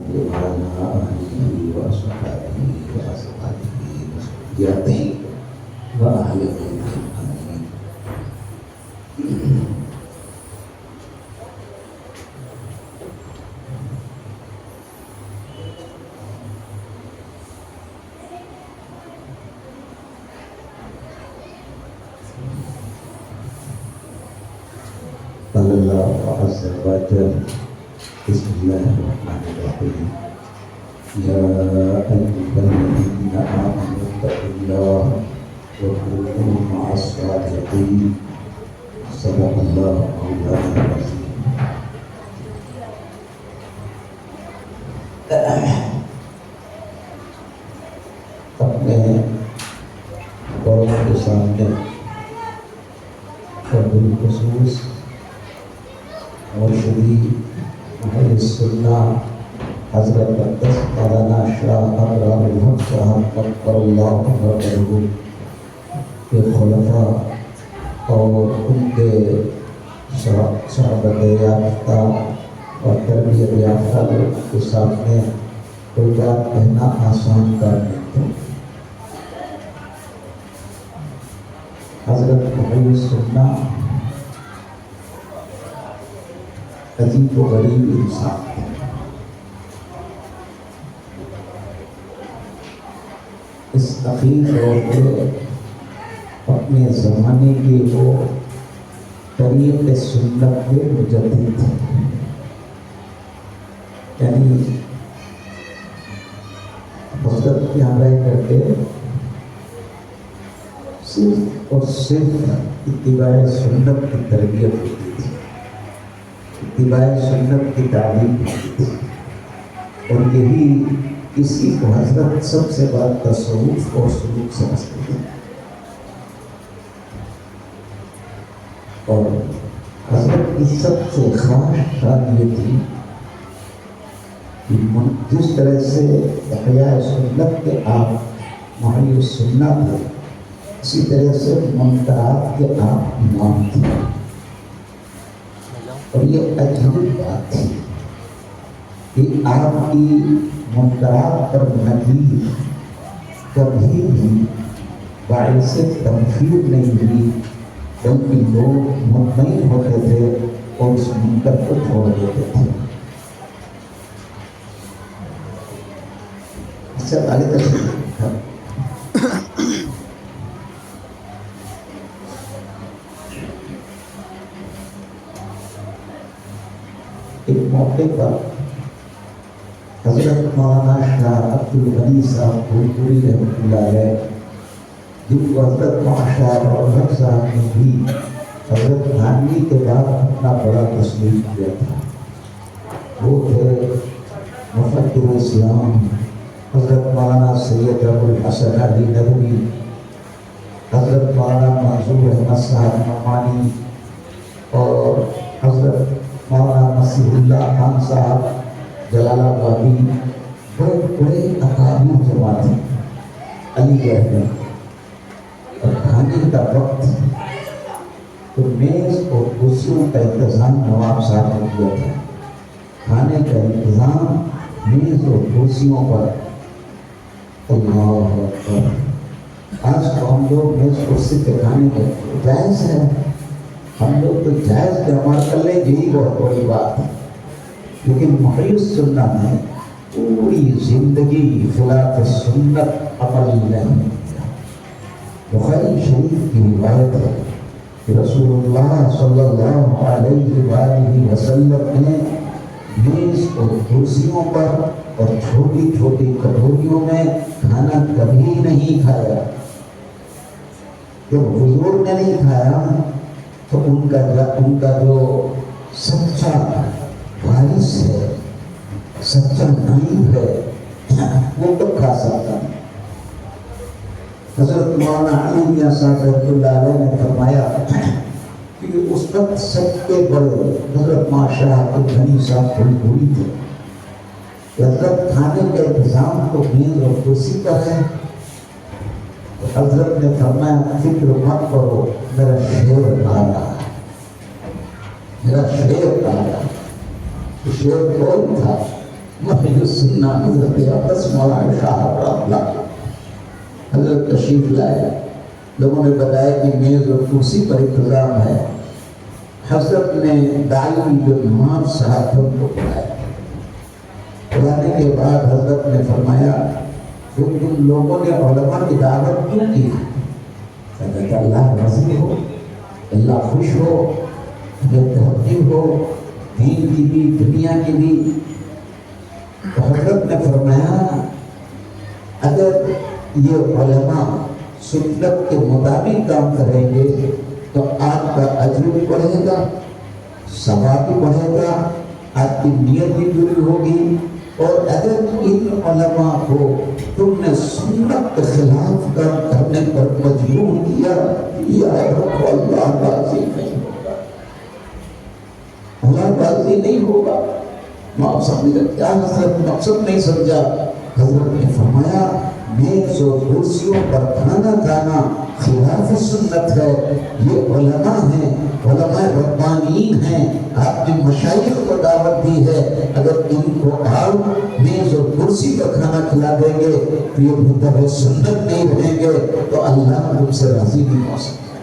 وعلى آله وأصحابه وأزواجه وذريته وأهل بيته آمين. قال الله عز وجل بسم الله الرحمن الرحيم يا أيها الذين آمنوا اتقوا الله وكونوا مع الصادقين صدق الله مولانا العظيم. اپنے بڑوں کے سامنے اور بالخصوص مرشدی اہل سنہ حضرت اقدس مولانا شاہ ابرار الحق صاحب اکبر اللہ وبرکاتہ کے خلفاء اور ان کے صحابت یافتہ اور تربیت یافتہ لوگ کے سامنے کوئی بات کہنا آسان کام نہیں تھا. حضرت اہل سنہ عجیب و غریب انسان ہے. اس اخیر دور پہ اپنے زمانے کے وہ طریق سنت کے مجدد تھے. یعنی حضرت کے یہاں رہ کر کے صرف اور صرف اتباع سنت کی تربیت ہوتی تھی, اتباع سنت کی تعلیم ہوتی تھی, اور یہی اسی کو حضرت سب سے بڑا تصوف اور سلوک سمجھتے تھے. اور حضرت کی سب سے خاص شان یہ تھی کہ جس طرح سے احیاء سنت کے آپ محی سنت تھے, اسی طرح سے منکرات کے آپ امام تھے. اور یہ عجیب بات تھی کہ آپ کی منکرات پر نکیر کبھی بھی باعث تنفیر نہیں ہوئی, بلکہ لوگ مطمئن ہوتے تھے اور اس منکر کو چھوڑ دیتے تھے. اچھا والد ایک موقع پر حضرت مولانا شاہ عبد الغنی صاحب بھولپوری رحمۃ اللہ علیہ, جن کو حضرت مولانا شاہ الحق صاحب نے بھی حضرت تھانوی کے بعد اپنا بڑا تسلیم کیا تھا. وہ تھے مفکر اسلام حضرت مولانا سید ابو الحسن علی ندوی, حضرت مولانا منظور احمد صاحب نعمانی, اور حضرت مولانا مسیح اللہ خان صاحب جلال آبادی. بڑے بڑے اکابر جماعت ہیں علی گڑھ میں. اور کھانے کا وقت تو میز اور کرسیوں کا انتظام نواب صاحب نے کیا تھا. کھانے کا انتظام میز اور کرسیوں پر. اللہ اکبر, آج تو ہم لوگ میز کرسی پہ کھانے کا جائز ہے, ہم لوگ تو جائز پہ عمل کر لیں, یہی بہت بڑی بات ہے. لیکن محی السنہ نے پوری زندگی خلاف سنت عمل نہیں کیا. بخاری شریف کی روایت ہے کہ رسول اللہ صلی اللہ علیہ وآلہ وسلم نے میز اور کرسیوں پر اور چھوٹی چھوٹی کٹوریوں میں کھانا کبھی نہیں کھایا. جب حضور نے نہیں کھایا تو ان کا جو سچا وارث ہے, سچا نائب ہے, وہ تو کھا سکتا ہے. حضرت مولانا علی میاں صاحب رحمۃ اللہ علیہ نے فرمایا کہ اس وقت سب کے بڑے حضرت شاہ عبد الغنی صاحب بھولپوری تھے. حضرت کھانے کا انتظام تو میز اور کرسی پر ہے. حضرت نے فرمایا فکر مت کرو, میرا شیر آ رہا ہے, میرا شیر آ رہا ہے. شیر کون تھا؟ محی السنہ حضرت عباس مولانا شاہ اللہ حضرت تشریف لائے. لوگوں نے بتایا کہ میز اور کرسی پر انتظام ہے. حضرت نے دائی جو امام صاحب تھے ان کو بلایا. بلانے کے بعد حضرت نے فرمایا کہ تم لوگوں نے علماء کی دعوت کیوں کی؟ کہتے اللہ راضی ہو، اللہ خوش ہو، ہمیں ترقی ہو، دین کی بھی دنیا کی بھی. تو حضرت نے فرمایا اگر یہ علماء سنت کے مطابق کام کریں گے تو آپ کا اجر بھی بڑھے گا، ثواب بھی بڑھے گا، آپ کی نیت بھی پوری ہوگی. اور اگر ان علماء کو تم نے سنت کے خلاف کام کرنے پر مجبور کیا، یاد رکھو اللہ راضی نہیں ہوگا، اللہ راضی نہیں ہوگا. آپ سمجھے کیا حضرت مقصد نہیں سمجھا. حضرت نے فرمایا میز و کرسیوں پر کھانا کھانا خلاف سنت ہے. یہ علماء ہیں، علماء ربانیین ہیں، آپ نے مشائخ کو دعوت دی ہے. اگر ان کو آپ میز اور کرسی پر کھانا کھلا دیں گے تو یہ متبع سنت نہیں رہیں گے تو اللہ تم سے راضی نہیں ہو سکتا.